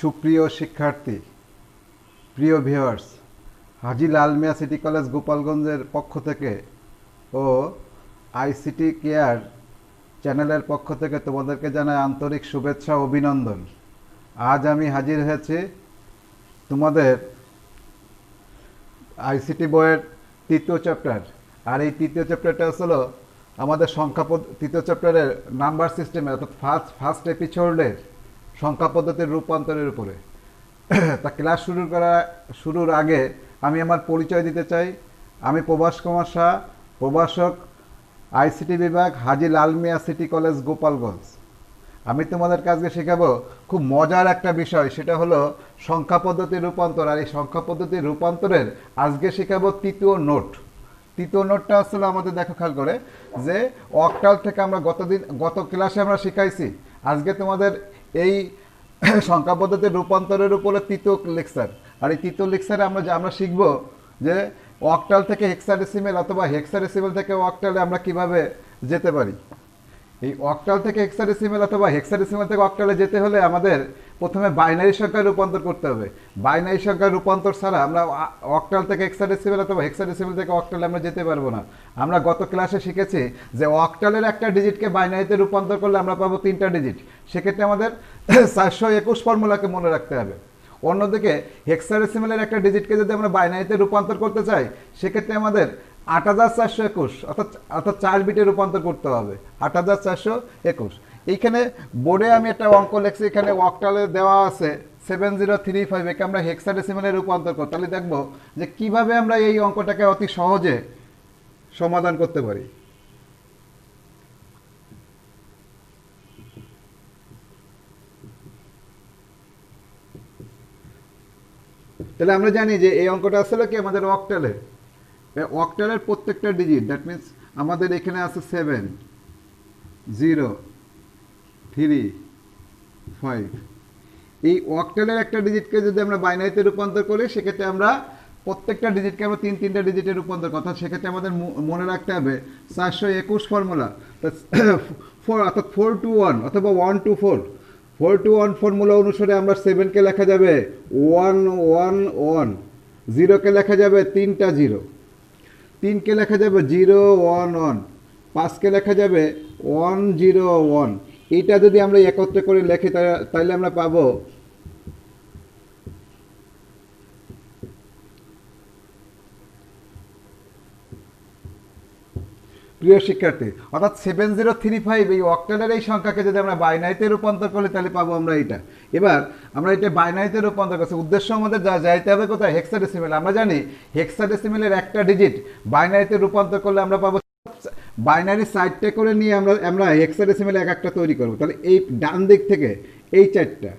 সুপ্রিয় শিক্ষার্থী, প্রিয় ভিউয়ার্স, হাজী লাল মিয়া সিটি কলেজ গোপালগঞ্জের পক্ষ থেকে ও আইসিটি কেয়ার চ্যানেলের পক্ষ থেকে তোমাদেরকে জানাই আন্তরিক শুভেচ্ছা ও অভিনন্দন। আজ আমি হাজির হয়েছি তোমাদের আইসিটি বইয়ের তৃতীয় চ্যাপ্টার। আর এই তৃতীয় চ্যাপ্টারটা হলো আমাদের তৃতীয় চ্যাপ্টারের নাম্বার সিস্টেমে, অর্থাৎ ফার্স্ট এপিসোডের সংখ্যা পদ্ধতির রূপান্তরের উপরে। তা ক্লাস শুরুর আগে আমি আমার পরিচয় দিতে চাই। আমি প্রভাস কুমার শাহ, প্রভাষক, আইসিটি বিভাগ, হাজী লাল মিয়া সিটি কলেজ গোপালগঞ্জ। আমি তোমাদেরকে আজকে শেখাবো খুব মজার একটা বিষয়, সেটা হলো সংখ্যা পদ্ধতির রূপান্তর। আর এই সংখ্যা পদ্ধতির রূপান্তরের আজকে শেখাবো তৃতীয় নোট। তৃতীয় নোটটা আসলে আমাদের দেখো খেয়াল করে যে অক্টাল থেকে আমরা গত ক্লাসে আমরা শিখাইছি। আজকে তোমাদের এই সংখ্যা পদ্ধতির রূপান্তরের উপরে তৃতীয় লেকচার। আর এই তৃতীয় লেকচারে আমরা শিখব যে অক্টাল থেকে হেক্সাডেসিমেল অথবা হেক্সাডেসিমেল থেকে অক্টালে আমরা কিভাবে যেতে পারি। এই অক্টাল থেকে হেক্সাডেসিমেল অথবা হেক্সাডেসিমেল থেকে অক্টালে যেতে হলে আমাদের প্রথমে বাইনারি সংখ্যায় রূপান্তর করতে হবে। বাইনারি সংখ্যার রূপান্তর ছাড়া আমরা অক্টাল থেকে হেক্সাডেসিমেল অথবা হেক্সাডেসিমেল থেকে অক্টালে আমরা যেতে পারবো না। আমরা গত ক্লাসে শিখেছি যে অক্টালের একটা ডিজিটকে বাইনারিতে রূপান্তর করলে আমরা পাবো 3টা ডিজিট। সেক্ষেত্রে আমাদের 421 ফর্মুলাকে মনে রাখতে হবে। অন্যদিকে হেক্সাডেসিমেলের একটা ডিজিটকে যদি আমরা বাইনারিতে রূপান্তর করতে চাই, সেক্ষেত্রে আমাদের 8421 অর্থাৎ 4 বিটে রূপান্তর করতে হবে। 8421। এইখানে বোর্ডে আমি একটা অঙ্ক লিখছি, এখানে অক্টালে দেওয়া আছে 7035। একে আমরা হেক্সাডেসিমেলে রূপান্তর করতে, তাহলে দেখবো যে কিভাবে আমরা এই অঙ্কটাকে অতি সহজে সমাধান করতে পারি। তাহলে আমরা জানি যে এই অঙ্কটা আসলে কি আমাদের অক্টালের প্রত্যেকটা ডিজিট, দ্যাট মিনস আমাদের এখানে আছে 7 0 3 5। এই অক্টালের একটা ডিজিটকে যদি আমরা বাইনারিতে রূপান্তর করি, সেক্ষেত্রে আমরা প্রত্যেকটা ডিজিটকে আমরা 3টা ডিজিটে রূপান্তর করি। অর্থাৎ সেক্ষেত্রে আমাদের মনে রাখতে হবে 421 ফর্মুলা, অর্থাৎ 4 to 1 অথবা 1 to 4। 4 to 1 ফর্মুলা অনুসারে আমরা 7কে লেখা যাবে 1 1 1, 0কে লেখা যাবে 3টা 0, 3কে লেখা যাবে 0 1 1, 5কে লেখা যাবে 1 0 1। এইটা যদি আমরা একত্রে করে লিখি তাহলে আমরা পাবো প্রিয় শিক্ষার্থী, অর্থাৎ 7035 এই অক্টালের এই সংখ্যাকে যদি আমরা বাইনারিতে রূপান্তর করি তাহলে পাবো আমরা এটা। এবার আমরা এটা বাইনারিতে রূপান্তর করছি, উদ্দেশ্য আমাদের যাইতে হবে কোথায়? হেক্সাডেসিমেল। আমরা জানি হেক্সাডেসিমেলের একটা ডিজিট বাইনারিতে রূপান্তর করলে আমরা পাবো বাইনারি সাইডটা করে নিয়ে আমরা হেক্সাডেসিমেল এক একটা তৈরি করবো। তাহলে এই ডান দিক থেকে এই 4টা,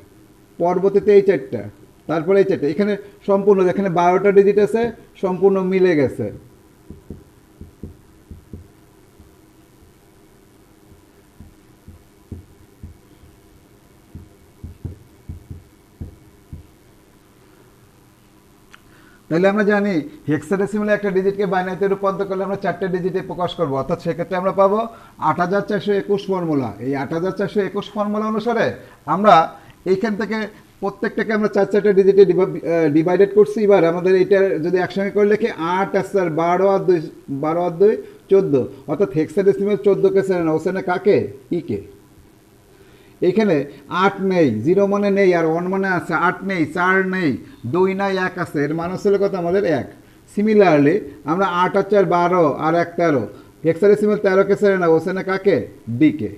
পরবর্তীতে এই 4টা, তারপরে এই 4টা, এখানে সম্পূর্ণ এখানে 12টা ডিজিট আছে, সম্পূর্ণ মিলে গেছে। তাহলে আমরা জানি হেক্সাডেসিমেলে একটা ডিজিটকে বাইনারিতে রূপান্তর করলে আমরা 4টে ডিজিটে প্রকাশ করব। অর্থাৎ সেক্ষেত্রে আমরা পাবো 8421 ফর্মুলা। এই 8421 ফর্মুলা অনুসারে আমরা এইখান থেকে প্রত্যেকটাকে আমরা 4 ডিজিটে ডিভাইডেড করছি। এবার আমাদের এইটা যদি একসঙ্গে করে লিখি 8 আর 4 12 আর 2 14, অর্থাৎ হেক্সাডেসিমেল 14কে চেনে না, ও চেনে কাকে? ইকে। এইখানে 8 নেই, 0 মানে নেই, আর 1 মানে আছে। 8 নেই, 4 নেই, 2 নাই, 1 আছে। এর মানে ছিল কত? আমাদের 1। সিমিলারলি আমরা 8 আর 4 12 আর 1 13, হেক্সাডেসিমেল 13কে চেনে না, ও চেনে কাকে? ডিকে।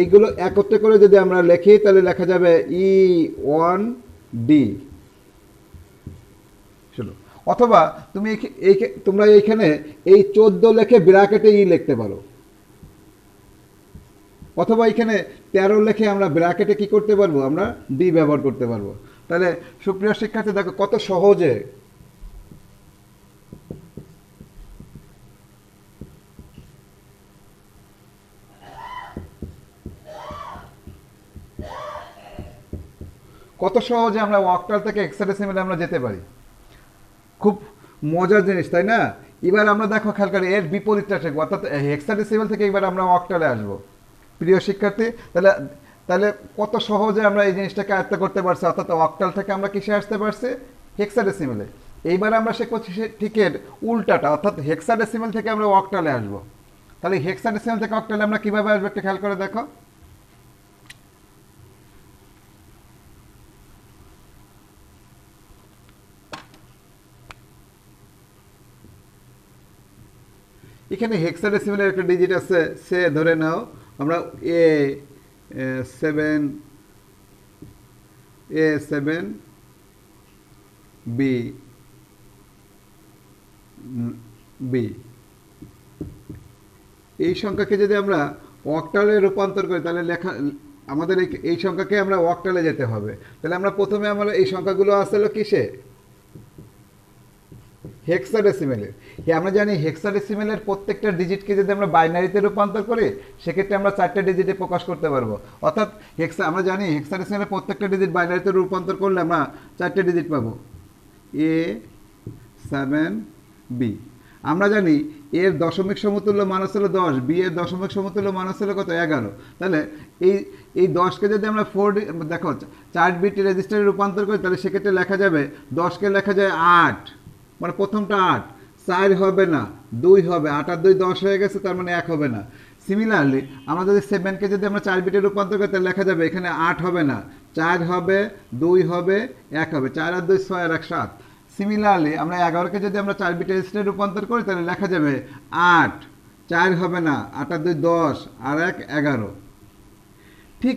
এইগুলো একত্রে করে যদি আমরা লিখি তাহলে লেখা যাবে E1D। অথবা তোমরা এইখানে এই 14 লিখে ব্র্যাকেটে ই লিখতে পারো, অথবা এখানে 13 লিখে আমরা ব্র্যাকেটে কি করতে পারবো? আমরা ডি ব্যবহার করতে পারবো। তাহলে সুপ্রিয় শিক্ষার্থী, দেখো কত সহজে আমরা অক্টাল থেকে হেক্সাডেসিমেলে আমরা যেতে পারি। খুব মজার জিনিস, তাই না? এবার আমরা দেখো খেয়াল করি এর বিপরীতটা শিখবো, অর্থাৎ হেক্সাডেসিমেল থেকে এবার আমরা অক্টালে আসবো। প্রিয় শিক্ষার্থী, তাহলে তাহলে কত সহজে আমরা এই জিনিসটাকে আয়ত্ত করতে পারছি, অর্থাৎ অক্টাল থেকে আমরা কিসে আসতে পারছি, হেক্সাডেসিমেলে। এইবার আমরা শিখছি ঠিকের উল্টাটা, অর্থাৎ হেক্সাডেসিমেল থেকে আমরা অক্টালে আসবো। তাহলে হেক্সাডেসিমেল থেকে অক্টালে আমরা কিভাবে আসবো একটু খেয়াল করে দেখো। এখানে হেক্সাডেসিমেলের একটা ডিজিট আছে, সে ধরে নাও আমরা A7 বি বি, এই সংখ্যাকে যদি আমরা অক্টালে রূপান্তর করি তাহলে লেখা আমাদের এই সংখ্যাকে আমরা অক্টালে যেতে হবে। তাহলে আমরা প্রথমে আমরা এই সংখ্যাগুলো আসলে কিসে, হেক্সাডেসিমেলের। আমরা জানি হেক্সাডেসিমেলের প্রত্যেকটা ডিজিটকে যদি আমরা বাইনারিতে রূপান্তর করি সেক্ষেত্রে আমরা 4টে ডিজিটে প্রকাশ করতে পারবো। অর্থাৎ আমরা জানি হেক্সাডেসিমেলের প্রত্যেকটা ডিজিট বাইনারিতে রূপান্তর করলে আমরা 4টে ডিজিট পাবো, A7B। আমরা জানি এর দশমিক সমতুল্য মান হলো 10, বি এর দশমিক সমতুল্য মান হলো কত, 11। তাহলে এই 10কে যদি আমরা 4 দেখো 4 বিট রেজিস্টারে রূপান্তর করি তাহলে সেক্ষেত্রে লেখা যাবে 10কে লেখা যায় 8, মানে প্রথমটা 8, 4 হবে না 2 হবে, 8 আর 2 10 হয়ে গেছে, তার মানে 1 হবে না। সিমিলারলি আমরা যদি 7কে যদি আমরা 4 বিটে রূপান্তর করি তাহলে লেখা যাবে এখানে 8 হবে না, 4 হবে, 2 হবে, 1 হবে, 4 আর 2 6 আর 1 7। সিমিলারলি আমরা 11কে যদি আমরা 4 বিট রেজিস্টারে রূপান্তর করি তাহলে লেখা যাবে 8, 4 হবে না, 8 আর 2 10 আর 1 11। ঠিক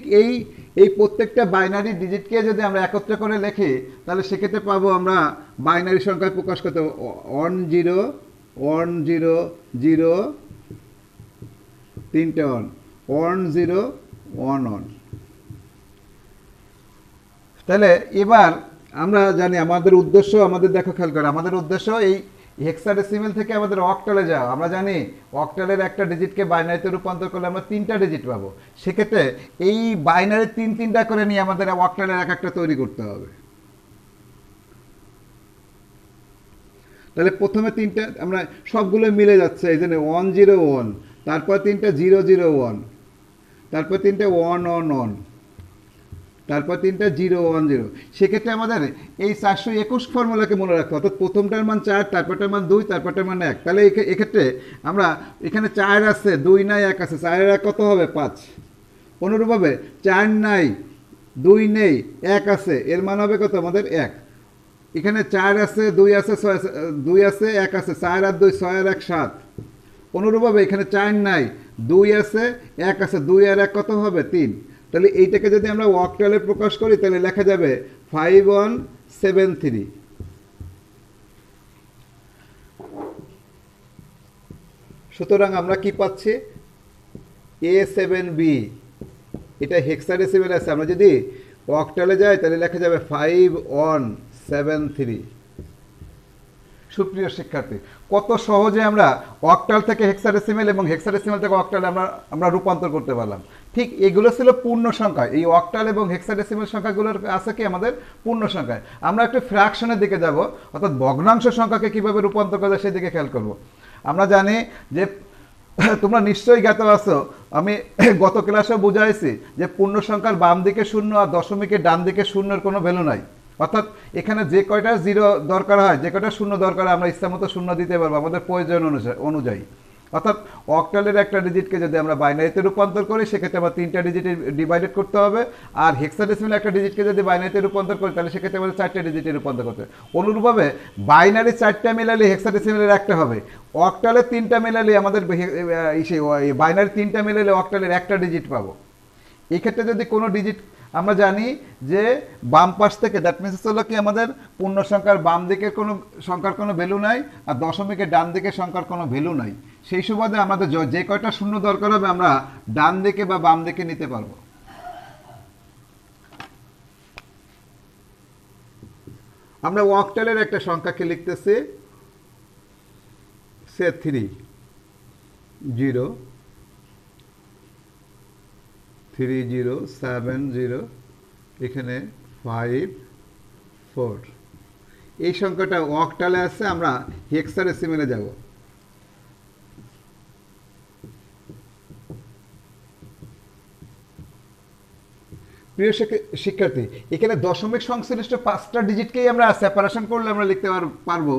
এই প্রত্যেকটা বাইনারি ডিজিটকে যদি আমরা একত্রে করে লিখি তাহলে সেক্ষেত্রে পাবো আমরা বাইনারি সংখ্যায় প্রকাশ করতে 1 0 1 0 0 তিনটে 1 1 0 1 1। তাহলে এবার আমরা জানি আমাদের উদ্দেশ্য, আমাদের দেখো খেয়াল করে, আমাদের উদ্দেশ্য এই হেক্সাডেসিমেল থেকে আমাদের অক্টালে যাওয়া। আমরা জানি অক্টালের একটা ডিজিটকে বাইনারিতে রূপান্তর করলে আমরা 3টা ডিজিট পাবো। সেক্ষেত্রে এই বাইনারি 3-3টা করে নিয়ে আমাদের অক্টালের এক একটা তৈরি করতে হবে। তাহলে প্রথমে 3টা আমরা সবগুলো মিলে যাচ্ছে, এই জন্য 1 0 1, তারপর 3টা 0 0 1, তারপর 3টা 1 1 1, তারপর 3টা 0 1 0। সেক্ষেত্রে আমাদের এই 421 ফর্মুলাকে মনে রাখতে, অর্থাৎ প্রথমটার মান 4, তারপরটার মান 2, তারপরটার মান 1। তাহলে এক্ষেত্রে আমরা এখানে 4 আছে, 2 নাই, 1 আছে, 4 এর 1 কত হবে, 5। অনুরূপভাবে 4 নাই, 2 নেই, 1 আছে, এর মান হবে কত আমাদের 1। এখানে 4 আছে, 2 আছে, 6 আছে, 2 আছে, 1 আছে, 4 আর 2 6 আর 1 7। অনুরূপভাবে এখানে 4 নাই, 2 আছে, 1 আছে, 2 আর 1 কত হবে, 3। তাহলে এইটাকে যদি আমরা অক্টালে প্রকাশ করি তাহলে লেখা যাবে 5173। সুতরাং আমরা কি পাচ্ছি, A7B, এটা হেক্সাডেসিমেল আছে। আমরা যদি অক্টালে যাই তাহলে লেখা যাবে 5173। সুপ্রিয় শিক্ষার্থী, কত সহজে আমরা অক্টাল থেকে হেক্সাডেসিমেল এবং হেক্সাডেসিমেল থেকে অক্টালে আমরা রূপান্তর করতে পারলাম। ঠিক এগুলো ছিল পূর্ণ সংখ্যা। এই অক্টাল এবং হেক্সাডেসিমেল সংখ্যাগুলোর আছে কি আমাদের পূর্ণ সংখ্যায়। আমরা একটু ফ্র্যাকশনের দিকে যাব, অর্থাৎ ভগ্নাংশ সংখ্যাকে কিভাবে রূপান্তর করা যায় সেদিকে খেয়াল করব। আমরা জানি যে তোমরা নিশ্চয়ই জ্ঞাত আছো, আমি গত ক্লাসে বুঝাইছি যে পূর্ণ সংখ্যার বাম দিকে 0 আর দশমিকের ডান দিকে 0-এর কোনো ভ্যালু নাই। অর্থাৎ এখানে যে কয়টা 0 দরকার হয়, যে কয়টা 0 দরকার হয়, আমরা ইচ্ছা মতো 0 দিতে পারবো আমাদের প্রয়োজন অনুযায়ী। অর্থাৎ অক্টালের একটা ডিজিটকে যদি আমরা বাইনারিতে রূপান্তর করি সেক্ষেত্রে আমরা 3টা ডিজিটে ডিভাইডেড করতে হবে। আর হেক্সাডেসিমেল একটা ডিজিটকে যদি বাইনারিতে রূপান্তর করি তাহলে সেক্ষেত্রে আমাদের 4টে ডিজিটে রূপান্তর করতে হবে। অনুরূপভাবে বাইনারি 4টা মিলালে হেক্সাডেসিমেলের একটা হবে, অক্টালের 3টা মিলালে আমাদের বাইনারি 3টা মিলালে অক্টালের একটা ডিজিট পাবো। এই ক্ষেত্রে যদি কোনো ডিজিট আমরা জানি যে বাম পাশ থেকে, দ্যাট মিনস হলো কি আমাদের পূর্ণ সংখ্যার বাম দিকের কোনো সংখ্যার কোনো ভ্যালু নাই আর দশমিকের ডান দিকের সংখ্যার কোনো ভ্যালু নাই। সেই সুবাদে আমাদের যে কয়টা 0 দরকার হবে আমরা ডান দিকে বা বাম দিকে নিতে পারবো। আমরা অক্টালের একটা সংখ্যাকে লিখতেছি, সে 3 0 3 0 7 0, এখানে 5 4। এই সংখ্যাটা অক্টালে আছে, আমরা হেক্সাডেসিমেলে যাব। প্রিয় শিক্ষার্থী, এখানে দশমিক সংশ্লিষ্ট 5টা ডিজিটকেই আমরা সেপারেশন করলে আমরা লিখতে পারবো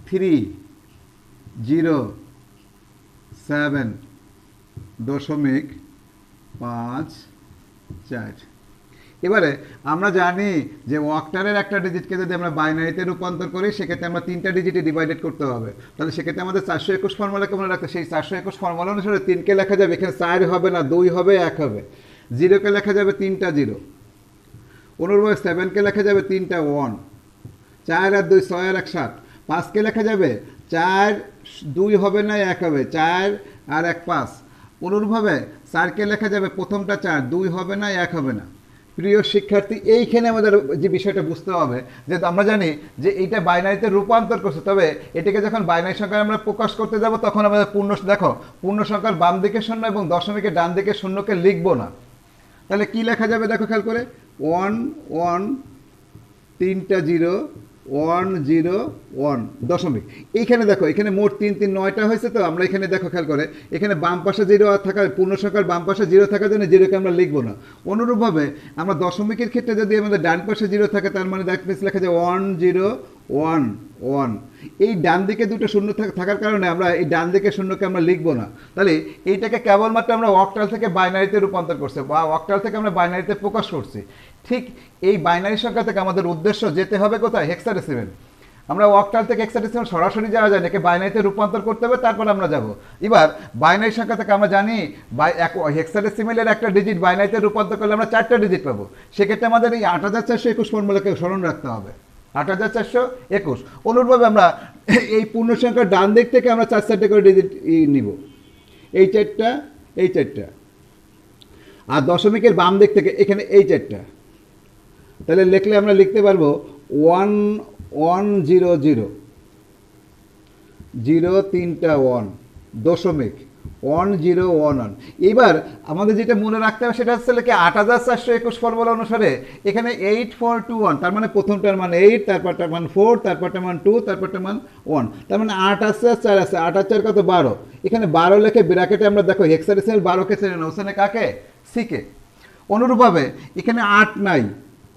307.54। এবারে আমরা জানি যে অক্টালের একটা ডিজিটকে যদি আমরা বাইনারিতে রূপান্তর করি সেক্ষেত্রে আমরা 3টা ডিজিটে ডিভাইডেড করতে হবে। তাহলে সেক্ষেত্রে আমাদের 421 ফর্মুলাকে মনে রাখতে, সেই 421 ফর্মুলা অনুসারে 3কে লেখা যাবে, এখানে 4 হবে না, 2 হবে, 1 হবে। 0কে লেখা যাবে 3টা 0। অনুরূপভাবে 7কে লেখা যাবে 3টা 1। 4 আর 2 6 আর 1 7। 5কে লেখা যাবে 4, 2 হবে না, 1 হবে, 4 আর 1 5। অনুরূপভাবে 4কে লেখা যাবে প্রথমটা 4, 2 হবে না, 1 হবে না। প্রিয় শিক্ষার্থী, এইখানে আমাদের যে বিষয়টা বুঝতে হবে যে আমরা জানি যে এইটা বাইনারিতে রূপান্তর করছে, তবে এটাকে যখন বাইনারি সংখ্যায় আমরা প্রকাশ করতে যাব তখন আমাদের পূর্ণ সংখ্যার বাম দিকে 0 এবং দশমিকের ডান দিকে 0কে লিখবো না। তাহলে কি লেখা যাবে দেখো খেয়াল করে, 1 1 3টা 0 1 0 1 দশমিক। এইখানে দেখো, এখানে মোট 3 3 9টা হয়েছে। তো আমরা এখানে দেখো খেয়াল করে, এখানে বাম পাশে 0 থাকার, পূর্ণ সংখ্যার বাম পাশে 0 থাকার জন্য 0কে আমরা লিখবো না। অনুরূপভাবে আমরা দশমিকের ক্ষেত্রে যদি আমাদের ডান পাশে 0 থাকে, তার মানে লেখা যায় 1 0 1 1। এই ডান দিকে দুটো শূন্য থাকার কারণে আমরা এই ডান দিকে শূন্যকে আমরা লিখবো না। তাহলে এইটাকে কেবলমাত্র আমরা অক্টাল থেকে বাইনারিতে রূপান্তর করছি বা অক্টাল থেকে আমরা বাইনারিতে প্রকাশ করছি। ঠিক এই বাইনারি সংখ্যা থেকে আমাদের উদ্দেশ্য যেতে হবে কোথায়, হেক্সাডেসিমেল। আমরা অক্টাল থেকে হেক্সাডেসিমেল সরাসরি যাওয়া যায় না, একে বাইনারিতে রূপান্তর করতে হবে, তারপর আমরা যাব। এবার বাইনারি সংখ্যা থেকে আমরা জানি হেক্সাডেসিমেলের একটা ডিজিট বাইনারিতে রূপান্তর করলে আমরা 4টা ডিজিট পাবো। সেক্ষেত্রে আমাদের এই 8421 ফর্মুলাকে স্মরণ রাখতে হবে, 8421। অনুরূপভাবে আমরা এই পূর্ণ সংখ্যার ডান দিক থেকে আমরা 4-4টে করে ডিজিট নিব, এই 4টা, এই 4টা। আর দশমিকের বাম দিক থেকে এখানে এই 4টা। তাহলে লিখলে আমরা লিখতে পারবো 1 1 0 0 0 3টা 1 দশমিক 1 0 1 1। এবার আমাদের যেটা মনে রাখতে হবে সেটা হচ্ছে কি 8421 ফর্মুলা অনুসারে এখানে 8 4 2 1, তার মানে প্রথমটার মান 8, তারপরটার মান 4, তারপরটার মান 2, তারপরটার মান 1। তার মানে 8 আছে, 4 আছে, 8 আর 4 কত, 12। এখানে 12 লিখে ব্র্যাকেটে আমরা দেখো হেক্সাডেসিমেল 12কে চেনে না, ওখানে কাকে, সিকে। অনুরূপভাবে এখানে 8 নাই,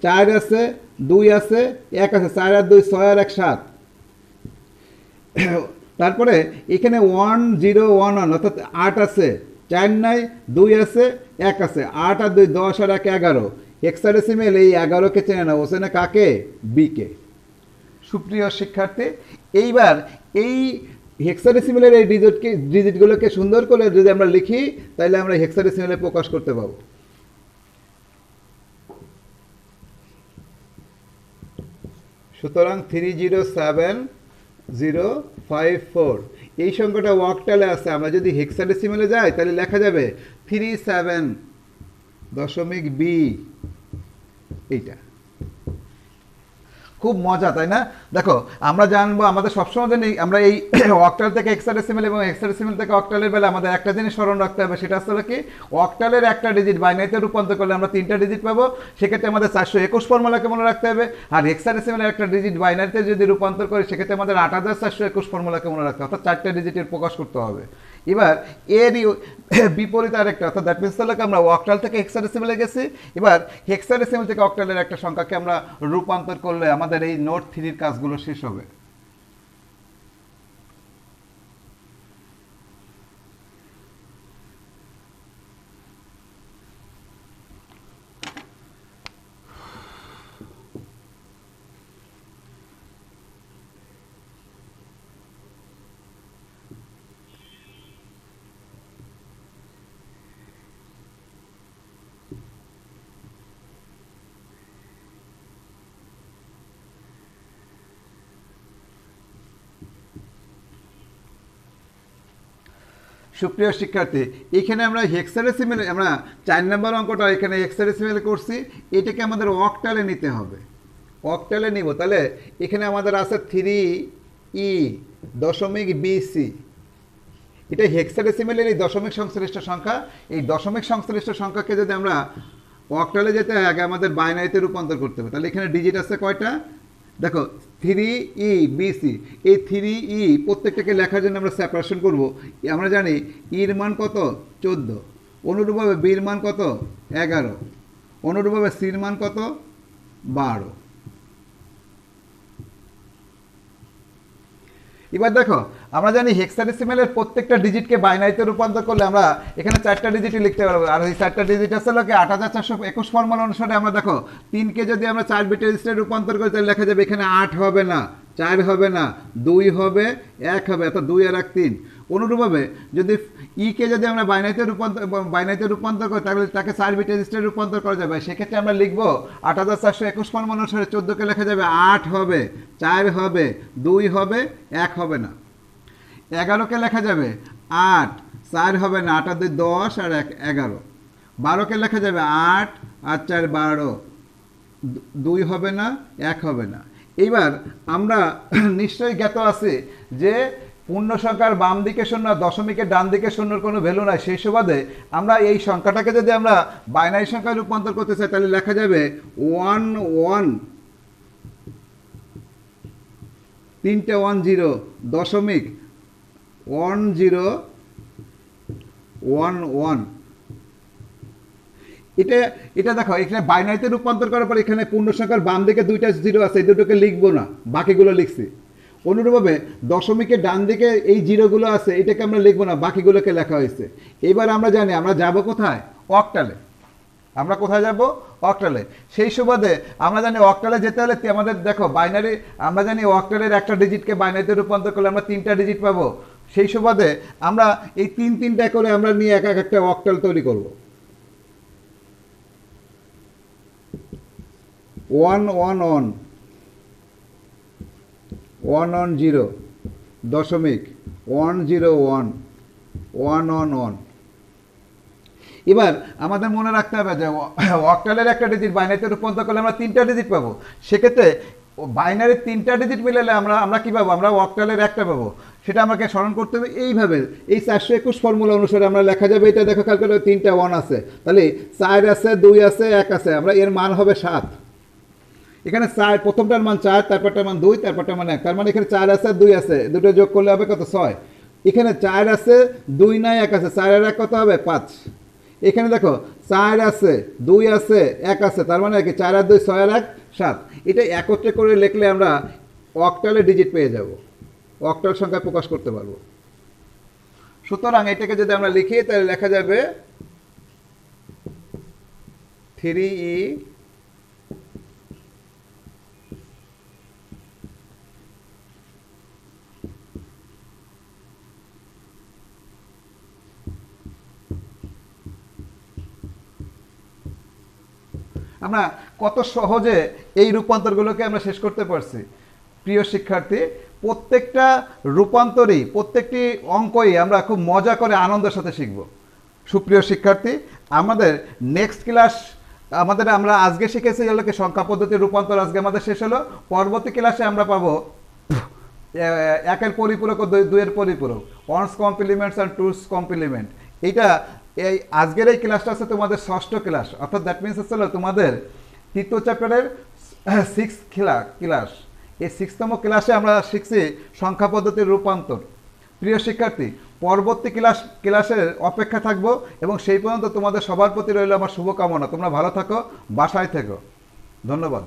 4 আছে, 2 আছে, 1 আছে, 4 আর 2 6 আর 1 7। তারপরে এখানে 1 0 1 1 অর্থাৎ 8 আছে, 4 নাই, 2 আছে, 1 আছে, 8 আর 2 10 আর 1 11। হেক্সাডেসিমেল এই 11কে চেনে না, ওখানে কাকে, বিকে। সুপ্রিয় শিক্ষার্থী, এইবার এই হেক্সাডেসিমেলের এই ডিজিটগুলোকে সুন্দর করে যদি আমরা লিখি তাহলে আমরা হেক্সাডেসিমেলে প্রকাশ করতে পারবো। সুতরাং 307054 এই সংখ্যাটা অক্টালে আছে। আমরা যদি হেক্সাডেসিমেলে যাই তাহলে লেখা যাবে 37.B। এইটা খুব মজা, তাই না? দেখো আমরা জানবো, আমাদের সবসময় জানি আমরা এই অক্টাল থেকে হেক্সাডেসিমেল এবং হেক্সাডেসিমেল থেকে অক্টালের বেলা আমাদের একটা জিনিস স্মরণ রাখতে হবে, সেটা আসলে কি, অক্টালের একটা ডিজিট বাইনারিতে রূপান্তর করলে আমরা 3টা ডিজিট পাবো। সেক্ষেত্রে আমাদের 421 ফর্মুলাকে মনে রাখতে হবে। আর হেক্সাডেসিমেলের একটা ডিজিট বাইনারিতে যদি রূপান্তর করি সেক্ষেত্রে আমাদের 8421 ফর্মুলাকে মনে রাখতে হবে, অর্থাৎ 4টা ডিজিটের প্রকাশ করতে হবে। এবার এরই বিপরীত আরেকটা, অর্থাৎ দ্যাট মিনস হলো আমরা অক্টাল থেকে হেক্সাডেসিমেলে গেছি। এবার হেক্সাডেসিমেল থেকে অক্টালের একটা সংখ্যাকে আমরা রূপান্তর করলে আমাদের এই নোট 3-র কাজগুলো শেষ হবে। সুপ্রিয় শিক্ষার্থী, এখানে আমরা হেক্সাডেসিমেলে আমরা 4 নম্বর অঙ্কটা এখানে হেক্সাডেসিমেলে করছি, এটাকে আমাদের অক্টালে নিতে হবে। অক্টালে নিব, তাহলে এখানে আমাদের আছে 3E.BC। এটা হেক্সাডেসিমেলের এই দশমিক সংশ্লিষ্ট সংখ্যা। এই দশমিক সংশ্লিষ্ট সংখ্যাকে যদি আমরা অক্টালে যেতে হয় আগে আমাদের বাইনারিতে রূপান্তর করতে হবে। তাহলে এখানে ডিজিট আছে কয়টা দেখো, 3E.BC। এই 3E প্রত্যেকটাকে লেখার জন্য আমরা সেপারেশন করব। আমরা জানি ইর মান কত, 14। অনুরূপভাবে বির মান কত, 11। অনুরূপভাবে সির মান কত 12। এবার দেখো আমরা জানি হেক্সাডেসিমেলের প্রত্যেকটা ডিজিটকে বাইনারিতে রূপান্তর করলে আমরা এখানে 4টা ডিজিটই লিখতে পারবো, আর ওই 4টা ডিজিট আছে লোকে 8421 ফর্মুলা অনুসারে আমরা দেখো 3কে যদি আমরা 4 বিট রেজিস্টারে রূপান্তর করি তাহলে লেখা যাবে এখানে 8 হবে না, 4 হবে না, 2 হবে, 1 হবে, অর্থাৎ 2 আর 1 3। অনুরূপভাবে যদি কে যদি আমরা বাইনারিতে রূপান্তর করি তাহলে তাকে 4 বিট রেজিস্টারে রূপান্তর করা যাবে। সেক্ষেত্রে আমরা লিখবো 8421 ফর্মুলা অনুসারে 14কে লেখা যাবে 8 হবে, 4 হবে, 2 হবে, 1 হবে না। 11কে লেখা যাবে 8, 4 হবে না, 8 আর 2 10 আর 1 11। 12কে লেখা যাবে 8 আর 4 12, 2 হবে না, 1 হবে না। এইবার আমরা নিশ্চয়ই জ্ঞাত আছে যে পূর্ণ সংখ্যার বাম দিকে শূন্য, দশমিকের ডান দিকে শূন্যর কোনো ভ্যালু নাই। সেই সুবাদে আমরা এই সংখ্যাটাকে যদি আমরা বাইনারি সংখ্যায় রূপান্তর করতে চাই তাহলে লেখা যাবে 1 1, 3টে 1 0, দশমিক 1 0 1 1। এটা দেখো এখানে বাইনারিতে রূপান্তর করার পর এখানে পূর্ণ সংখ্যার বাম দিকে 2টা 0 আছে, এই দুটোকে লিখবো না, বাকিগুলো লিখছি। অনুরূপভাবে দশমিকের ডান দিকে এই জিরোগুলো আছে, এটাকে আমরা লিখবো না, বাকিগুলোকে লেখা হয়েছে। এবার আমরা জানি আমরা যাব কোথায়, অক্টালে। আমরা কোথায় যাব, অক্টালে। সেই সুবাদে আমরা জানি অক্টালে যেতে হলে আমাদের দেখো বাইনারি, আমরা জানি অক্টালের একটা ডিজিটকে বাইনারিতে রূপান্তর করলে আমরা 3টা ডিজিট পাবো। সেই সুবাদে আমরা এই 3টা করে আমরা নিয়ে এক একটা অক্টাল তৈরি করব। 1 1 1, 1 1 0, দশমিক 1 0 1, 1 1 1। এবার আমাদের মনে রাখতে হবে যে অক্টালের একটা ডিজিট বাইনারিতে রূপান্তর করলে আমরা 3টা ডিজিট পাবো। সেক্ষেত্রে বাইনারির 3টা ডিজিট মিলালে আমরা কি পাবো, আমরা অক্টালের একটা পাবো। সেটা আমাকে স্মরণ করতে হবে এইভাবে, এই 421 ফর্মুলা অনুসারে আমরা লেখা যাবে। এটা দেখো ক্যালকুলেটর 3টা 1 আছে, তাহলে 4 আছে, 2 আছে, 1 আছে, আমরা এর মান হবে 7। এখানে 4, প্রথমটার মান 4, তারপরটার মান 2, তারপরটার মান 1, তার মানে এখানে 4 আছে 2 আছে, দুটো যোগ করলে হবে কত 6। এখানে 4 আছে, 2 নাই, 1 আছে, 4 আর 1 কত হবে 5। এখানে দেখো 4 আছে, 2 আছে, 1 আছে, তার মানে কি 4 আর 2 6 আর 1 7। এটা একত্রে করে লিখলে আমরা অক্টালে ডিজিট পেয়ে যাব, অক্টাল সংখ্যা প্রকাশ করতে পারবো। সুতরাং এটাকে যদি আমরা লিখি তাহলে লেখা যাবে 3E আমরা কত সহজে এই রূপান্তরগুলোকে আমরা শেষ করতে পারছি। প্রিয় শিক্ষার্থী, প্রত্যেকটা রূপান্তরই, প্রত্যেকটি অঙ্কই আমরা খুব মজা করে আনন্দের সাথে শিখব। সুপ্রিয় শিক্ষার্থী, আমাদের নেক্সট ক্লাস আমরা আজকে শিখেছি এগুলোকে সংখ্যা পদ্ধতির রূপান্তর, আজকে আমাদের শেষ হলো। পরবর্তী ক্লাসে আমরা পাবো 1-এর পরিপূরক ও 2-এর পরিপূরক, ones complements and twos complement. এইটা আজকের এই ক্লাসটা আছে তোমাদের 6ষ্ঠ ক্লাস, অর্থাৎ দ্যাট মিনস হচ্ছে তোমাদের 3য় চ্যাপ্টারের 6th ক্লাস। এই 6তম ক্লাসে আমরা শিখছি সংখ্যা পদ্ধতির রূপান্তর। প্রিয় শিক্ষার্থী, পরবর্তী ক্লাসের অপেক্ষা থাকবো, এবং সেই পর্যন্ত তোমাদের সবার প্রতি রইল আমার শুভকামনা। তোমরা ভালো থাকো, বাসায় থেকো। ধন্যবাদ।